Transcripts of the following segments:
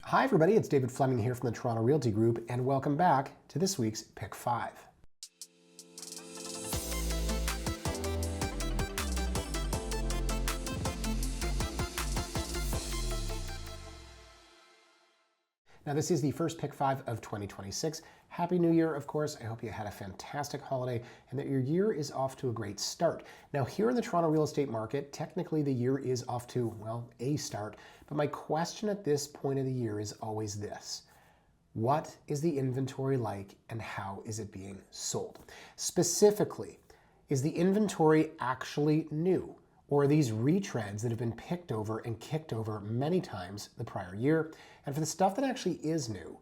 Hi everybody, it's David Fleming here from the Toronto Realty Group, and welcome back to this week's Pick 5. Now this is the first Pick 5 of 2026. Happy New Year, of course. I hope you had a fantastic holiday and that your year is off to a great start. Now here in the Toronto real estate market, technically the year is off to, well, a start. But my question at this point of the year is always this. What is the inventory like and how is it being sold? Specifically, is the inventory actually new? Or are these retreads that have been picked over and kicked over many times the prior year? And for the stuff that actually is new,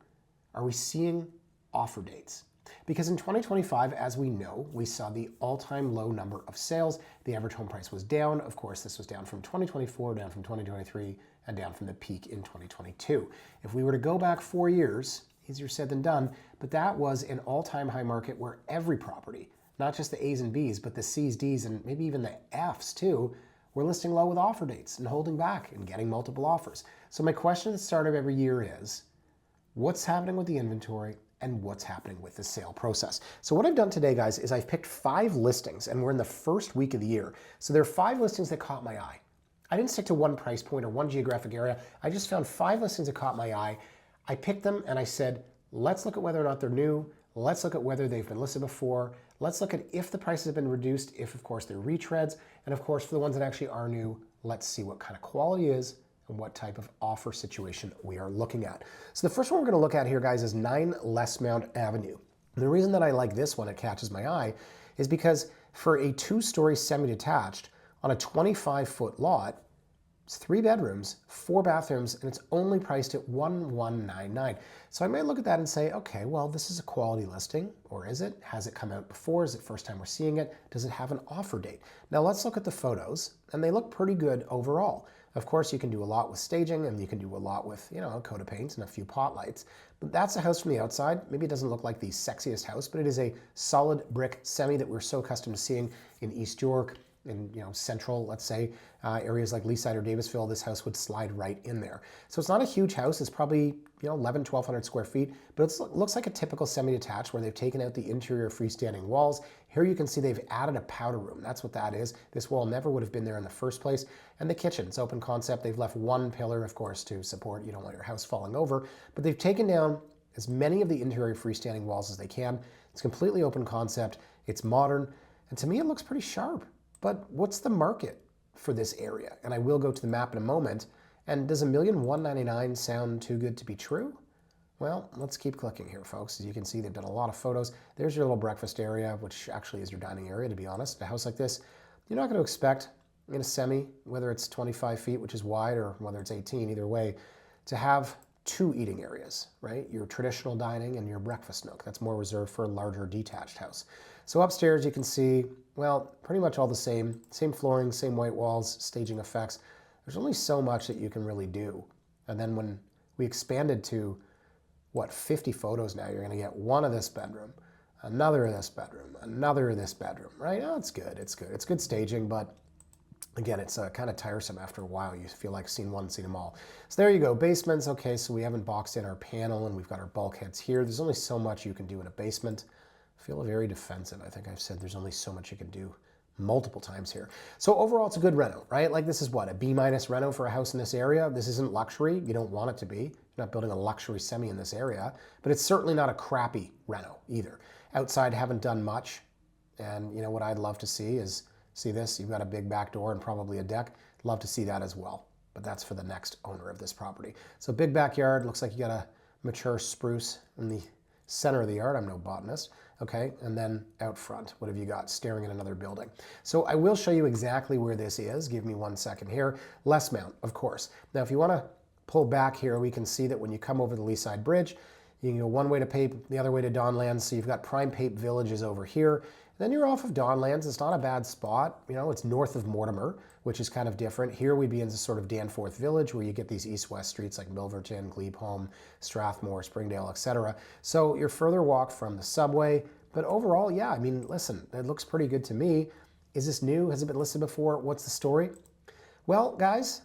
are we seeing offer dates? Because in 2025, as we know, we saw the all-time low number of sales. The average home price was down. Of course, this was down from 2024, down from 2023, and down from the peak in 2022. If we were to go back 4 years, easier said than done, but that was an all-time high market where every property, not just the A's and B's, but the C's, D's, and maybe even the F's too, we're listing low with offer dates and holding back and getting multiple offers. So my question at the start of every year is, what's happening with the inventory and what's happening with the sale process? So what I've done today, guys, is I've picked 5 listings, and we're in the first week of the year. So there are 5 listings that caught my eye. I didn't stick to one price point or one geographic area. I just found 5 listings that caught my eye. I picked them and I said, let's look at whether or not they're new. Let's look at whether they've been listed before. Let's look at if the prices have been reduced, if of course they're retreads, and of course for the ones that actually are new, let's see what kind of quality is and what type of offer situation we are looking at. So the first one we're going to look at here, guys, is 9 Lesmount Avenue. And the reason that I like this one, it catches my eye, is because for a 2-story semi-detached on a 25-foot lot, it's 3 bedrooms, 4 bathrooms, and it's only priced at $1,199. So I might look at that and say, okay, well, this is a quality listing, or is it? Has it come out before? Is it first time we're seeing it? Does it have an offer date? Now let's look at the photos, and they look pretty good overall. Of course, you can do a lot with staging, and you can do a lot with, a coat of paint and a few pot lights. But that's a house from the outside. Maybe it doesn't look like the sexiest house, but it is a solid brick semi that we're so accustomed to seeing in East York, in central, let's say, areas like Leaside or Davisville. This house would slide right in there. So it's not a huge house. It's probably 1,100 square feet, but it looks like a typical semi-detached where they've taken out the interior freestanding walls. Here you can see they've added a powder room. That's what that is. This wall never would have been there in the first place. And the kitchen, it's open concept. They've left one pillar, of course, to support, you don't want your house falling over, but they've taken down as many of the interior freestanding walls as they can. It's completely open concept. It's modern. And to me, it looks pretty sharp. But what's the market for this area? And I will go to the map in a moment. And does $1,199 sound too good to be true? Well, let's keep clicking here, folks. As you can see, they've done a lot of photos. There's your little breakfast area, which actually is your dining area, to be honest. A house like this, you're not going to expect in a semi, whether it's 25 feet, which is wide, or whether it's 18, either way, to have 2 eating areas, right? Your traditional dining and your breakfast nook. That's more reserved for a larger detached house. So upstairs you can see, well, pretty much all the same flooring, same white walls, staging effects. There's only so much that you can really do. And then when we expanded to, 50 photos now, you're gonna get one of this bedroom, another of this bedroom, another of this bedroom, right? Oh, it's good, it's good. It's good staging, but again, it's kind of tiresome after a while. You feel like scene one, seen them all. So there you go, basements. Okay, so we haven't boxed in our panel and we've got our bulkheads here. There's only so much you can do in a basement. I feel very defensive. I think I've said there's only so much you can do multiple times here. So overall, it's a good reno, right? Like this is what, a B- reno for a house in this area? This isn't luxury. You don't want it to be. You're not building a luxury semi in this area, but it's certainly not a crappy reno either. Outside, haven't done much. And what I'd love to see is, see this, you've got a big back door and probably a deck. Love to see that as well, but that's for the next owner of this property. So big backyard, looks like you got a mature spruce in the center of the yard. I'm no botanist. Okay, and then out front, what have you got? Staring at another building. So I will show you exactly where this is. Give me 1 second here. Lesmount, of course. Now, if you want to pull back here, we can see that when you come over the Leaside Bridge, you can go one way to Pape, the other way to Donlands. So you've got Prime Pape Villages over here. Then you're off of Donlands. It's not a bad spot. It's north of Mortimer, which is kind of different. Here we'd be in the sort of Danforth Village where you get these east-west streets like Milverton, Glebeholme, Strathmore, Springdale, etc. So you're further walk from the subway. But overall, yeah, I mean, listen, it looks pretty good to me. Is this new? Has it been listed before? What's the story? Well, guys,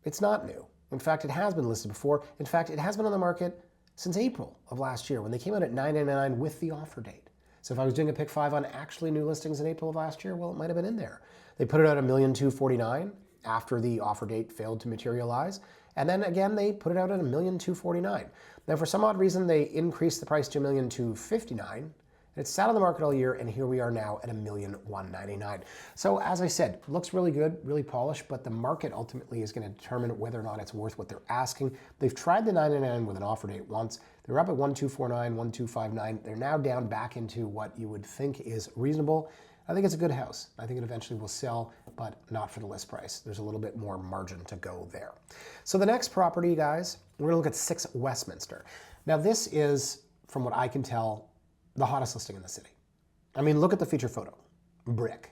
it's not new. In fact, it has been listed before. In fact, it has been on the market since April of last year when they came out at $999 with the offer date. So if I was doing a pick 5 on actually new listings in April of last year, well, it might have been in there. They put it at $1,249,000 after the offer date failed to materialize. And then again, they put it out at $1,249,000. Now, for some odd reason, they increased the price to $1,259,000. It sat on the market all year, and here we are now at $1,199,000. So as I said, looks really good, really polished, but the market ultimately is going to determine whether or not it's worth what they're asking. They've tried the $999 with an offer date once. They're up at $1,249,000, $1,259,000. They're now down back into what you would think is reasonable. I think it's a good house. I think it eventually will sell, but not for the list price. There's a little bit more margin to go there. So the next property, guys, we're gonna look at 6 Westminster. Now this is, from what I can tell, the hottest listing in the city. I mean, look at the feature photo, brick.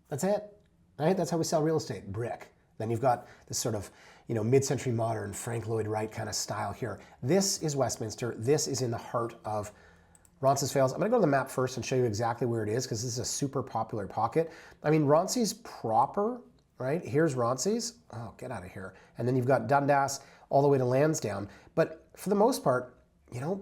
That's it, right? That's how we sell real estate, brick. Then you've got this sort of, mid-century modern, Frank Lloyd Wright kind of style here. This is Westminster. This is in the heart of Roncesvalles. I'm gonna go to the map first and show you exactly where it is because this is a super popular pocket. I mean, Ronces proper, right? Here's Ronces. Oh, get out of here. And then you've got Dundas all the way to Lansdowne. But for the most part,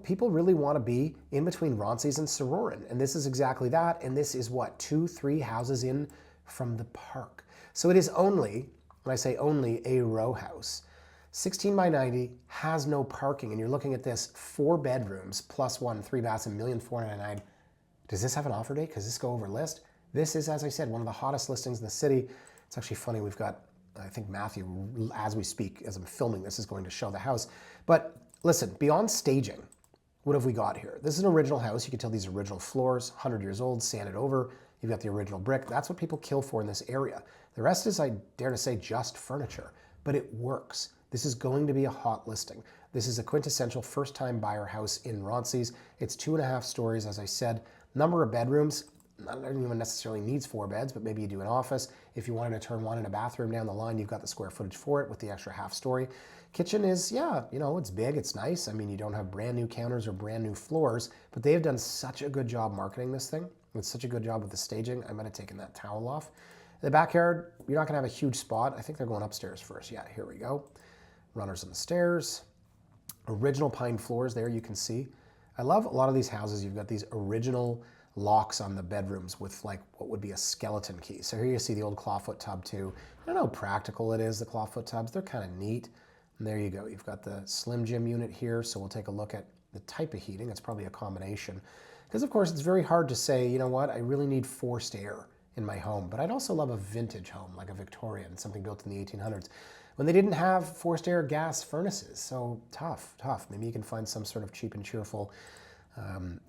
people really want to be in between Ronces and Sororan. And this is exactly that. And this is what, 2-3 houses in from the park. So it is only, when I say only, a row house. 16 by 90, has no parking. And you're looking at this, 4 bedrooms, plus 1, 3 baths, $1,499,000. Does this have an offer date? Does this go over list? This is, as I said, one of the hottest listings in the city. It's actually funny. We've got, I think Matthew, as we speak, as I'm filming this, is going to show the house. But listen, beyond staging, what have we got here? This is an original house. You can tell these original floors, 100 years old, sanded over. You've got the original brick. That's what people kill for in this area. The rest is, I dare to say, just furniture, but it works. This is going to be a hot listing. This is a quintessential first-time buyer house in Ronces. It's 2.5 stories, as I said. Number of bedrooms, not everyone necessarily needs 4 beds, but maybe you do an office. If you wanted to turn one in a bathroom down the line, you've got the square footage for it with the extra half story. Kitchen is, it's big, it's nice. I mean, you don't have brand new counters or brand new floors, but they have done such a good job marketing this thing. It's such a good job with the staging. I might have taken that towel off. The backyard, you're not gonna have a huge spot. I think they're going upstairs first. Yeah, here we go. Runners on the stairs. Original pine floors there, you can see. I love a lot of these houses. You've got these original locks on the bedrooms with like what would be a skeleton key. So here you see the old clawfoot tub too. I don't know how practical it is, the clawfoot tubs. They're kind of neat. And there you go. You've got the Slim Jim unit here. So we'll take a look at the type of heating. It's probably a combination. Because of course it's very hard to say, you know what, I really need forced air in my home. But I'd also love a vintage home, like a Victorian, something built in the 1800s. When they didn't have forced air gas furnaces. So tough. Maybe you can find some sort of cheap and cheerful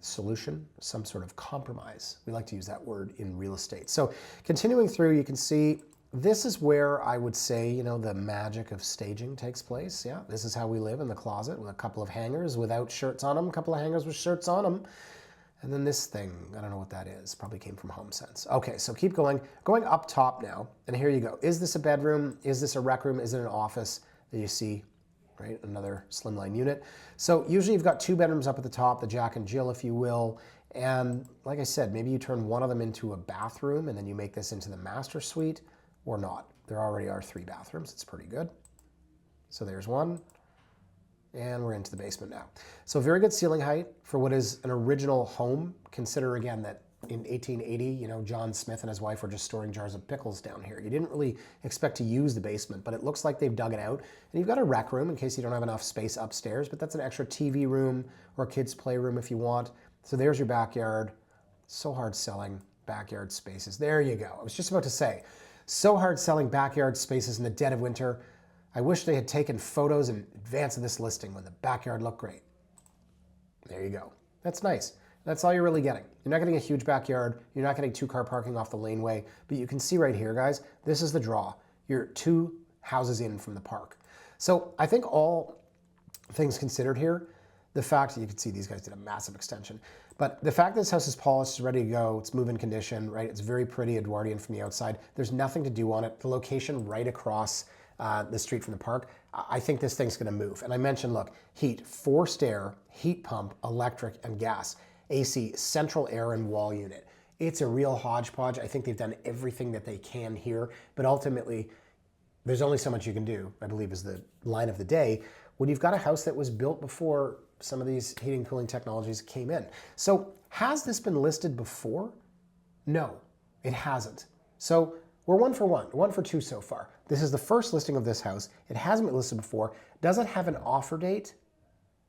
solution, some sort of compromise. We like to use that word in real estate. So continuing through, you can see this is where I would say, the magic of staging takes place. Yeah, this is how we live in the closet with a couple of hangers without shirts on them, a couple of hangers with shirts on them. And then this thing, I don't know what that is, probably came from HomeSense. Okay, so keep going up top now, and here you go. Is this a bedroom? Is this a rec room? Is it an office that you see? Right, another slimline unit. So usually you've got 2 bedrooms up at the top, the Jack and Jill, if you will. And like I said, maybe you turn one of them into a bathroom and then you make this into the master suite or not. There already are 3 bathrooms. It's pretty good. So there's one. And we're into the basement now. So very good ceiling height for what is an original home. Consider again that in 1880, John Smith and his wife were just storing jars of pickles down here. You didn't really expect to use the basement, but it looks like they've dug it out. And you've got a rec room in case you don't have enough space upstairs, but that's an extra TV room or a kid's playroom if you want. So there's your backyard. So hard selling backyard spaces. There you go. I was just about to say, so hard selling backyard spaces in the dead of winter. I wish they had taken photos in advance of this listing when the backyard looked great. There you go. That's nice. That's all you're really getting. You're not getting a huge backyard. You're not getting 2-car parking off the laneway. But you can see right here, guys, this is the draw. You're 2 houses in from the park. So I think all things considered here, the fact that you can see these guys did a massive extension. But the fact that this house is polished, is ready to go, it's move-in condition, right? It's very pretty Edwardian from the outside. There's nothing to do on it. The location right across the street from the park, I think this thing's gonna move. And I mentioned, look, heat, forced air, heat pump, electric, and gas. AC, central air and wall unit. It's a real hodgepodge. I think they've done everything that they can here, but ultimately, there's only so much you can do, I believe is the line of the day, when you've got a house that was built before some of these heating and cooling technologies came in. So has this been listed before? No, it hasn't. So we're 1 for 1, 1 for 2 so far. This is the first listing of this house. It hasn't been listed before. Does it have an offer date?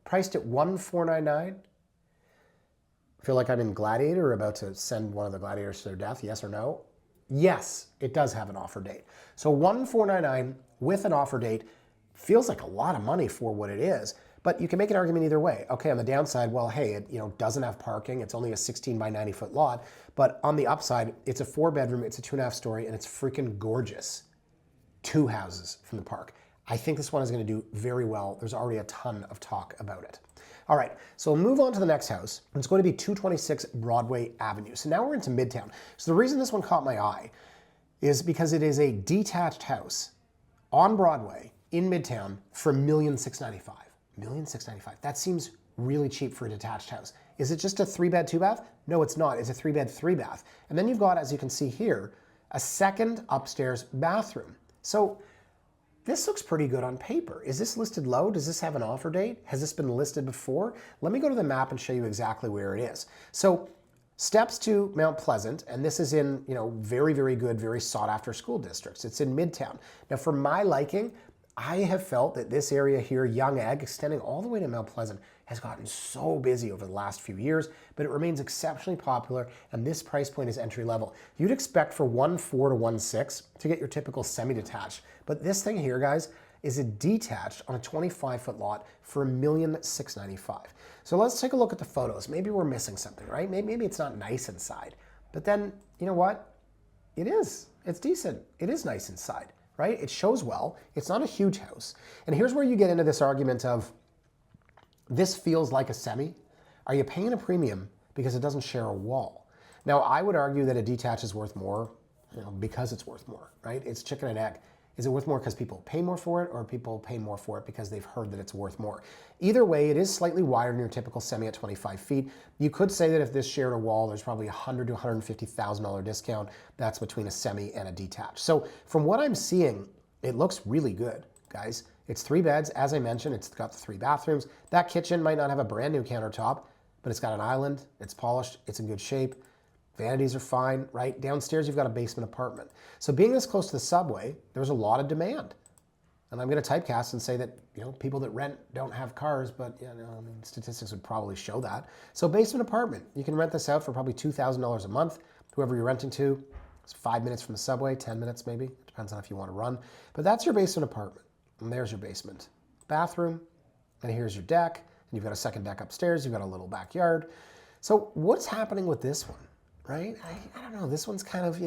Priced at $1,499? Feel like I'm in Gladiator, about to send one of the gladiators to their death, yes or no? Yes, it does have an offer date. So $1,499 with an offer date feels like a lot of money for what it is, but you can make an argument either way. Okay, on the downside, well, hey, it doesn't have parking. It's only a 16 by 90 foot lot, but on the upside, it's a 4-bedroom, it's a 2.5 story, and it's freaking gorgeous. 2 houses from the park. I think this one is going to do very well. There's already a ton of talk about it. All right, so we'll move on to the next house. It's going to be 226 Broadway Avenue. So now we're into Midtown. So the reason this one caught my eye is because it is a detached house on Broadway in Midtown for $1,695,000. $1,695,000. That seems really cheap for a detached house. Is it just a 3-bed, 2-bath? No, it's not. It's a 3-bed, 3-bath. And then you've got, as you can see here, a second upstairs bathroom. So this looks pretty good on paper. Is this listed low? Does this have an offer date? Has this been listed before? Let me go to the map and show you exactly where it is. So steps to Mount Pleasant, and this is in, very, very good, very sought after school districts. It's in Midtown. Now for my liking, I have felt that this area here, Young Egg, extending all the way to Mount Pleasant, has gotten so busy over the last few years, but it remains exceptionally popular, and this price point is entry level. You'd expect for 1.4 to 1.6 to get your typical semi-detached, but this thing here, guys, is a detached on a 25-foot lot for $1,695,000. So let's take a look at the photos. Maybe we're missing something, right? Maybe it's not nice inside, but then, you know what? It is. It's decent. It is nice inside, right? It shows well. It's not a huge house. And here's where you get into this argument of, this feels like a semi. Are you paying a premium because it doesn't share a wall? Now, I would argue that a detached is worth more, because it's worth more, right? It's chicken and egg. Is it worth more because people pay more for it, or people pay more for it because they've heard that it's worth more? Either way, it is slightly wider than your typical semi at 25 feet. You could say that if this shared a wall, there's probably $100,000 to $150,000 discount. That's between a semi and a detached. So from what I'm seeing, it looks really good, guys. It's 3 beds, as I mentioned. It's got the 3 bathrooms. That kitchen might not have a brand new countertop, but it's got an island. It's polished. It's in good shape. Vanities are fine, right? Downstairs, you've got a basement apartment. So being this close to the subway, there's a lot of demand. And I'm going to typecast and say that, people that rent don't have cars, but, statistics would probably show that. So basement apartment, you can rent this out for probably $2,000 a month. Whoever you're renting to, it's 5 minutes from the subway, 10 minutes maybe. It depends on if you want to run. But that's your basement apartment. And there's your basement bathroom, and here's your deck, and you've got a second deck upstairs, you've got a little backyard. So what's happening with this one, right? I don't know. This one's kind of,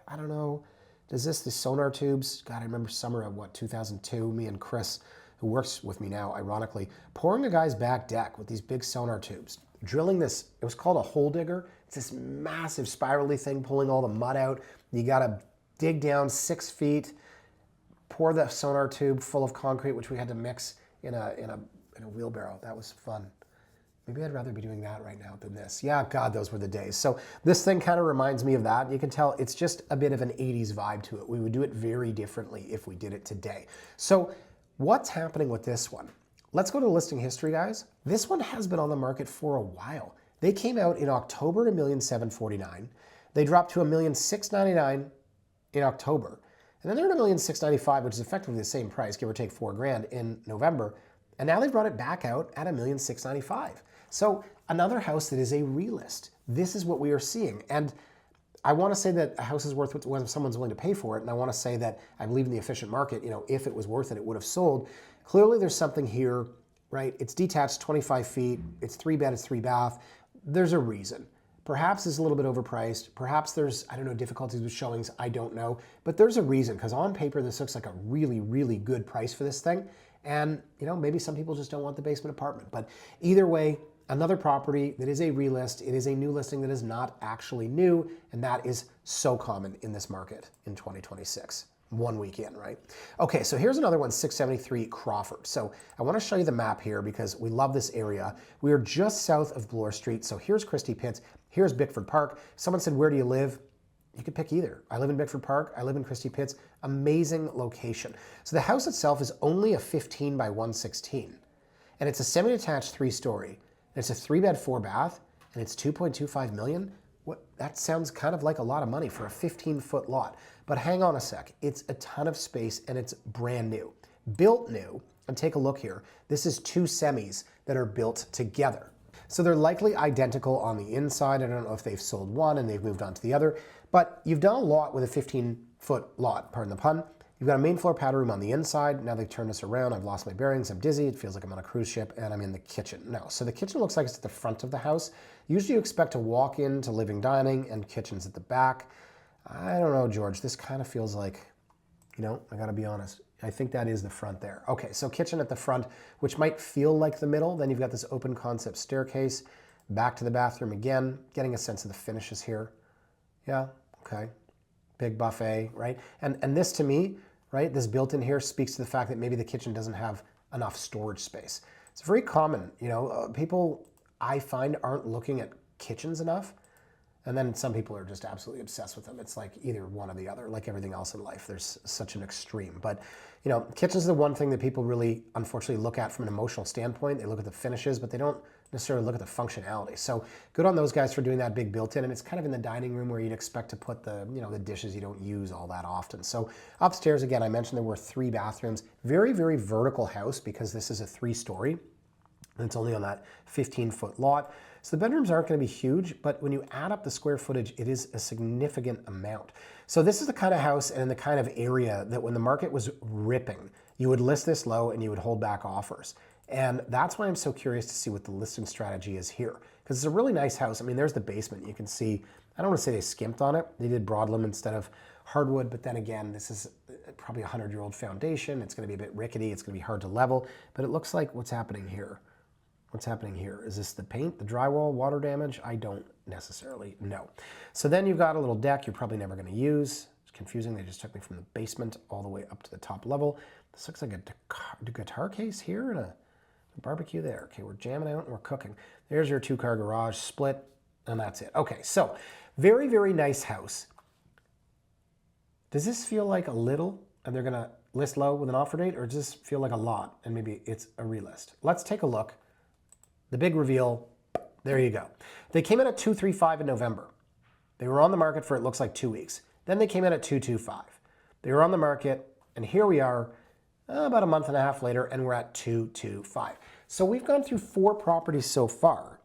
I don't know. Does the sonar tubes, God, I remember summer of 2002, me and Chris, who works with me now, ironically, pouring a guy's back deck with these big sonar tubes, drilling this, it was called a hole digger. It's this massive spirally thing pulling all the mud out. You got to dig down 6 feet, pour the sonar tube full of concrete, which we had to mix in a wheelbarrow. That was fun. Maybe I'd rather be doing that right now than this. Yeah, God, those were the days. So this thing kind of reminds me of that. You can tell it's just a bit of an 80s vibe to it. We would do it very differently if we did it today. So what's happening with this one? Let's go to listing history, guys. This one has been on the market for a while. They came out in October at $1,749,000. They dropped to $1,699,000 in October. And then they're at $1,695,000, which is effectively the same price, give or take $4,000 in November. And now they've brought it back out at $1,695,000. So another house that is a relist. This is what we are seeing. And I want to say that a house is worth what someone's willing to pay for it. And I want to say that I believe in the efficient market. If it was worth it, it would have sold. Clearly there's something here, right? It's detached, 25 feet. It's 3 bed, it's 3 bath. There's a reason. Perhaps it's a little bit overpriced. Perhaps there's, difficulties with showings. I don't know. But there's a reason, because on paper, this looks like a really, really good price for this thing. And, maybe some people just don't want the basement apartment. But either way, another property that is a relist. It is a new listing that is not actually new. And that is so common in this market in 2026. 1 week in, right? Okay, so here's another one, 673 Crawford. So I want to show you the map here because we love this area. We are just south of Bloor Street. So here's Christie Pitts. Here's Bickford Park. Someone said, where do you live? you could pick either. I live in Bickford Park. I live in Christie Pitts. Amazing location. So the house itself is only a 15 by 116. And it's a semi-detached 3-story. And it's a 3-bed, 4-bath. And it's 2.25 million. That sounds kind of like a lot of money for a 15-foot lot. But hang on a sec. It's a ton of space and it's brand new. Built new. And take a look here. This is 2 semis that are built together. So they're likely identical on the inside. I don't know if they've sold one and they've moved on to the other. But you've done a lot with a 15-foot lot, pardon the pun. You've got a main floor powder room on the inside. Now they've turned this around. I've lost my bearings. I'm dizzy. It feels like I'm on a cruise ship and I'm in the kitchen. No, so the kitchen looks like it's at the front of the house. Usually you expect to walk into living, dining, and kitchen's at the back. I don't know, George. This kind of feels like, I gotta be honest. I think that is the front there. Okay, so kitchen at the front, which might feel like the middle. Then you've got this open concept staircase. Back to the bathroom again. Getting a sense of the finishes here. Yeah, okay. Big buffet, right? And this to me, right, this built-in here speaks to the fact that maybe the kitchen doesn't have enough storage space. It's very common, people I find aren't looking at kitchens enough. And then some people are just absolutely obsessed with them. It's like either one or the other, like everything else in life. There's such an extreme. But, kitchen's the one thing that people really, unfortunately, look at from an emotional standpoint. They look at the finishes, but they don't necessarily look at the functionality. So good on those guys for doing that big built-in. And it's kind of in the dining room where you'd expect to put the, the dishes you don't use all that often. So upstairs, again, I mentioned there were 3 bathrooms. Very, very vertical house because this is a 3-story. And it's only on that 15-foot lot. So the bedrooms aren't going to be huge, but when you add up the square footage, it is a significant amount. So this is the kind of house and the kind of area that when the market was ripping, you would list this low and you would hold back offers. And that's why I'm so curious to see what the listing strategy is here. Because it's a really nice house. I mean, there's the basement. You can see, I don't want to say they skimped on it. They did broadloom instead of hardwood, but then again, this is probably a 100-year-old foundation. It's going to be a bit rickety. It's going to be hard to level, but it looks like what's happening here. What's happening here? Is this the paint, the drywall, water damage? I don't necessarily know. So then you've got a little deck you're probably never going to use. It's confusing. They just took me from the basement all the way up to the top level. This looks like a guitar case here and a barbecue there. Okay, we're jamming out and we're cooking. There's your 2-car garage split, and that's it. Okay, so very, very nice house. Does this feel like a little, and they're going to list low with an offer date, or does this feel like a lot, and maybe it's a relist? Let's take a look. The big reveal, there you go. They came in at 235 in November. They were on the market for, it looks like, 2 weeks. Then they came in at 225. They were on the market, and here we are about a month and a half later, and we're at 225. So we've gone through 4 properties so far.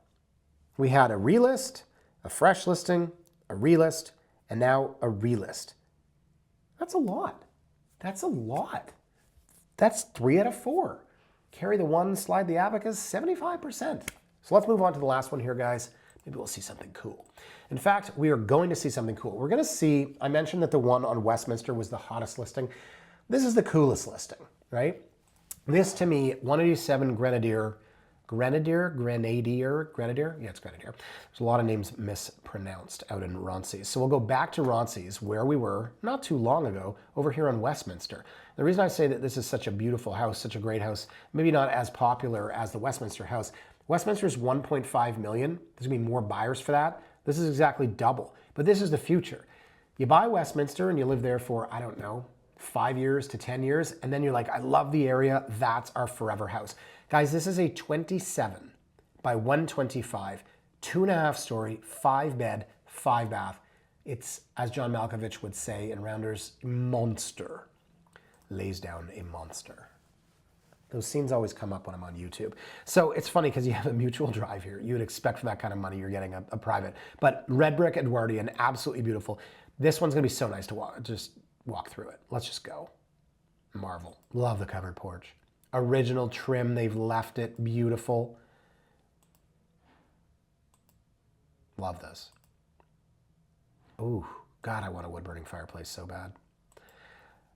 We had a relist, a fresh listing, a relist, and now a relist. That's a lot. That's a lot. That's 3 out of 4. Carry the 1, slide the abacus, 75%. So let's move on to the last one here, guys. Maybe we'll see something cool. In fact, we are going to see something cool. We're going to see, I mentioned that the one on Westminster was the hottest listing. This is the coolest listing, right? This, to me, 187 Grenadier. Yeah, it's Grenadier. There's a lot of names mispronounced out in Roncesvalles. So we'll go back to Roncesvalles, where we were not too long ago, over here on Westminster. The reason I say that this is such a beautiful house, such a great house, maybe not as popular as the Westminster house. Westminster is 1.5 million. There's gonna be more buyers for that. This is exactly double, but this is the future. You buy Westminster and you live there for, I don't know, 5 years to 10 years, and then you're like, I love the area, that's our forever house. Guys, this is a 27 by 125, 2.5-story, 5-bed, 5-bath. It's, as John Malkovich would say in Rounders, monster. Lays down a monster. Those scenes always come up when I'm on YouTube. So it's funny because you have a mutual drive here. You would expect for that kind of money, you're getting a private. But red brick Edwardian, absolutely beautiful. This one's gonna be so nice to walk through it. Let's just go. Marvel. Love the covered porch. Original trim, they've left it beautiful. Love this. Ooh, God, I want a wood-burning fireplace so bad.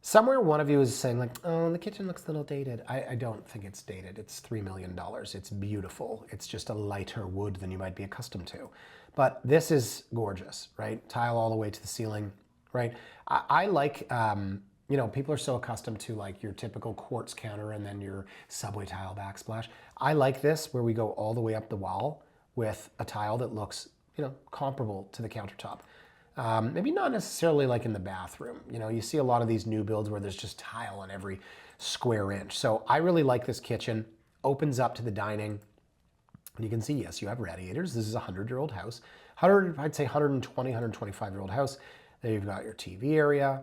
Somewhere one of you is saying like, oh, the kitchen looks a little dated. I don't think it's dated. It's $3 million. It's beautiful. It's just a lighter wood than you might be accustomed to. But this is gorgeous, right? Tile all the way to the ceiling, right? I like, people are so accustomed to like your typical quartz counter and then your subway tile backsplash. I like this where we go all the way up the wall with a tile that looks, comparable to the countertop. Maybe not necessarily like in the bathroom. You know, you see a lot of these new builds where there's just tile on every square inch. So I really like this kitchen. Opens up to the dining. And you can see, yes, you have radiators. This is a 100-year-old house. I'd say 120, 125-year-old house. There you've got your TV area,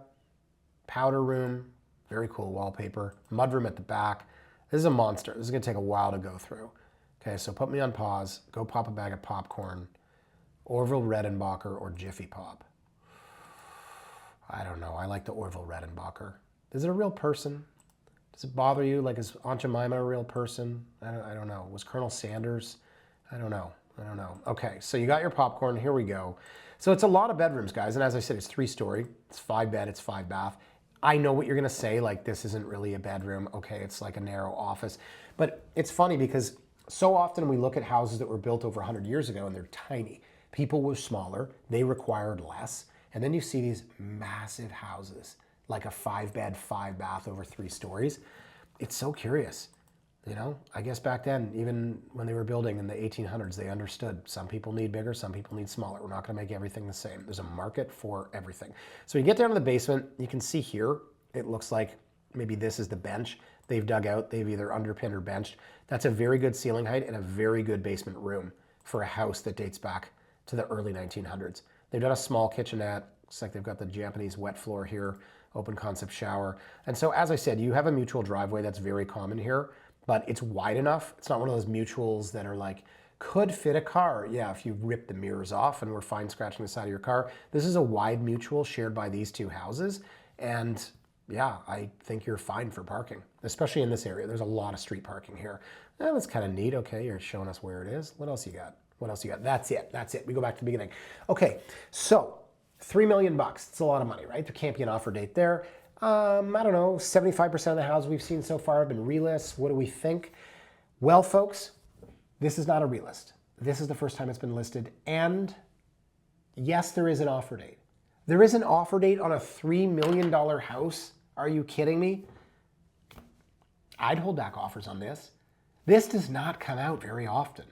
powder room, very cool wallpaper, mudroom at the back. This is a monster. This is going to take a while to go through. Okay, so put me on pause. Go pop a bag of popcorn. Orville Redenbacher or Jiffy Pop. I don't know. I like the Orville Redenbacher. Is it a real person? Does it bother you? Like, is Aunt Jemima a real person? I don't know. Was Colonel Sanders? I don't know. Okay, so you got your popcorn. Here we go. So it's a lot of bedrooms, guys. And as I said, it's 3-story. It's 5 bed. It's 5 bath. I know what you're going to say. Like, this isn't really a bedroom. Okay, it's like a narrow office. But it's funny because so often we look at houses that were built over 100 years ago and they're tiny. People were smaller. They required less. And then you see these massive houses, like a 5 bed, 5 bath over 3 stories. It's so curious. You know, I guess back then, even when they were building in the 1800s, they understood some people need bigger, some people need smaller. We're not going to make everything the same. There's a market for everything. So you get down to the basement, you can see here, it looks like maybe this is the bench they've dug out. They've either underpinned or benched. That's a very good ceiling height and a very good basement room for a house that dates back to the early 1900s. They've done a small kitchenette. Looks like they've got the Japanese wet floor here, open concept shower. And so, as I said, you have a mutual driveway that's very common here, but it's wide enough. It's not one of those mutuals that are like, could fit a car. Yeah, if you rip the mirrors off and we're fine scratching the side of your car. This is a wide mutual shared by these 2 houses. And yeah, I think you're fine for parking, especially in this area. There's a lot of street parking here. That's kind of neat. Okay, you're showing us where it is. What else you got? What else you got? That's it. We go back to the beginning. Okay, so $3 million. It's a lot of money, right? There can't be an offer date there. I don't know, 75% of the houses we've seen so far have been relists. What do we think? Well, folks, this is not a relist. This is the first time it's been listed. And yes, there is an offer date. There is an offer date on a $3 million house. Are you kidding me? I'd hold back offers on this. This does not come out very often.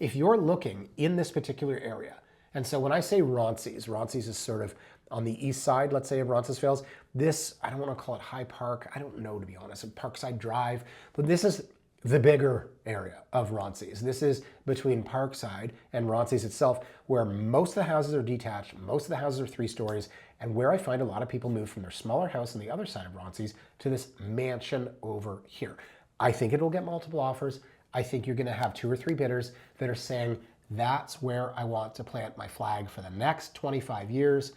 If you're looking in this particular area, and so when I say Roncesvalles is sort of on the east side, let's say, of Roncesvalles. This, I don't want to call it High Park. I don't know, to be honest. Parkside Drive. But this is the bigger area of Roncesvalles. This is between Parkside and Roncesvalles itself, where most of the houses are detached, most of the houses are 3 stories, and where I find a lot of people move from their smaller house on the other side of Roncesvalles to this mansion over here. I think it'll get multiple offers. I think you're going to have 2 or 3 bidders that are saying, that's where I want to plant my flag for the next 25 years.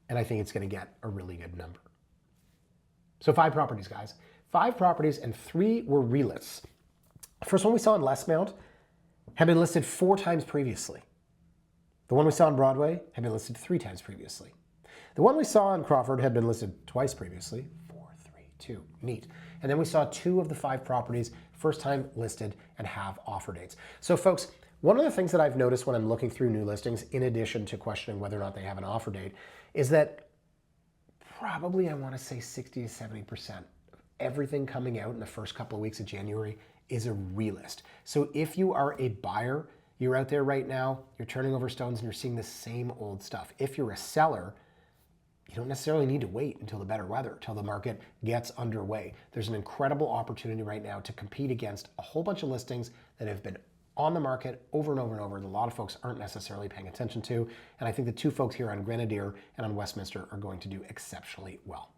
And I think it's going to get a really good number. So 5 properties, guys. 5 properties and 3 were relists. The first one we saw in Lesmount had been listed 4 times previously. The one we saw on Broadway had been listed 3 times previously. The one we saw in Crawford had been listed twice previously. 4, 3, 2. Neat. And then we saw 2 of the 5 properties first time listed and have offer dates. So folks, one of the things that I've noticed when I'm looking through new listings, in addition to questioning whether or not they have an offer date, is that probably, I want to say 60 to 70% of everything coming out in the first couple of weeks of January is a relist. So if you are a buyer, you're out there right now, you're turning over stones and you're seeing the same old stuff. If you're a seller, you don't necessarily need to wait until the better weather, till the market gets underway. There's an incredible opportunity right now to compete against a whole bunch of listings that have been on the market over and over and over that a lot of folks aren't necessarily paying attention to. And I think the 2 folks here on Grenadier and on Westminster are going to do exceptionally well.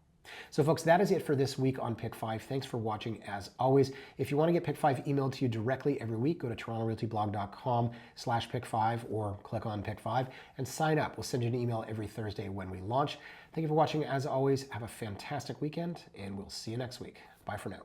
So folks, that is it for this week on Pick 5. Thanks for watching as always. If you want to get Pick 5 emailed to you directly every week, go to torontorealtyblog.com/Pick5 or click on Pick 5 and sign up. We'll send you an email every Thursday when we launch. Thank you for watching as always. Have a fantastic weekend and we'll see you next week. Bye for now.